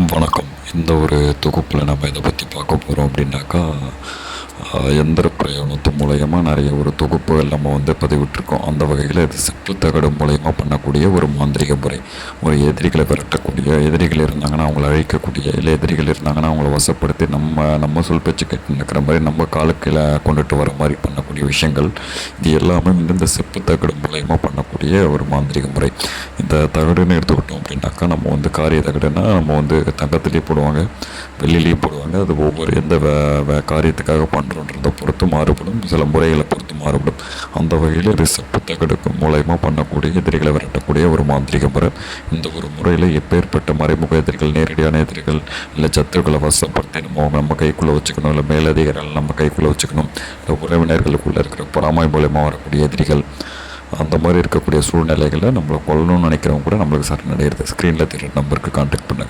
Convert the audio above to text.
வணக்கம். இந்த ஒரு தொகுப்பில் நம்ம இதை பற்றி பார்க்க போகிறோம் அப்படின்னாக்கா, எந்திர பிரயோகத்து மூலயமா நிறைய ஒரு தொகுப்புகள் நம்ம பதிவிட்டிருக்கோம். அந்த வகையில் இது செப்புத்தகடு மூலயமா பண்ணக்கூடிய ஒரு மாந்திரிக முறை. ஒரு எதிரிகளை விரட்டக்கூடிய, எதிரிகள் இருந்தாங்கன்னா அவங்கள அழிக்கக்கூடிய, இல்லை எதிரிகள் இருந்தாங்கன்னா அவங்கள வசப்படுத்தி நம்ம சொல் பேச்சு கேட்டு நிற்கிற மாதிரி நம்ம காலுக்கீழே கொண்டுட்டு வர மாதிரி பண்ணக்கூடிய விஷயங்கள். இது எல்லாமே இந்த செப்புத்தகடு மூலயமா பண்ணக்கூடிய ஒரு மாந்திரிக முறை. இந்த தகடுன்னு எடுத்துக்கிட்டோம் அப்படின்னாக்கா, நம்ம காரிய தகடுன்னா நம்ம தங்கத்துலேயே போடுவாங்க, வெள்ளிலேயும் போடுவாங்க. அது ஒவ்வொரு எந்த காரியத்துக்காக பண்ணுறோன்றதை பொறுத்து மாறுபடும், சில முறைகளை பொறுத்து மாறுபடும். அந்த வகையில் இது செப்புத்தகடுக்கு மூலயமா பண்ணக்கூடிய எதிரிகளை விரட்டக்கூடிய ஒரு மாந்திரிக முறை. இந்த ஒரு முறையில் எப்பேற்பட்ட மறைமுக எதிரிகள், நேரடியான எதிரிகள், இல்லை சத்துருக்களை வசப்படுத்தி நம்ம கைக்குள்ளே வச்சுக்கணும், இல்லை மேலதிகாரிகள் நம்ம கைக்குள்ளே வச்சுக்கணும், இல்லை உறவினர்களுக்குள்ளே இருக்கிற பொறாமை மூலயமா வரக்கூடிய எதிரிகள், அந்த மாதிரி இருக்கக்கூடிய சூழ்நிலைகளை நம்மளை கொல்லணும்னு நினைக்கிறவங்க கூட நம்மளுக்கு சரணடைகிறது. ஸ்க்ரீனில் தெரியுற நம்பருக்கு கான்டாக்ட் பண்ணுங்கள்.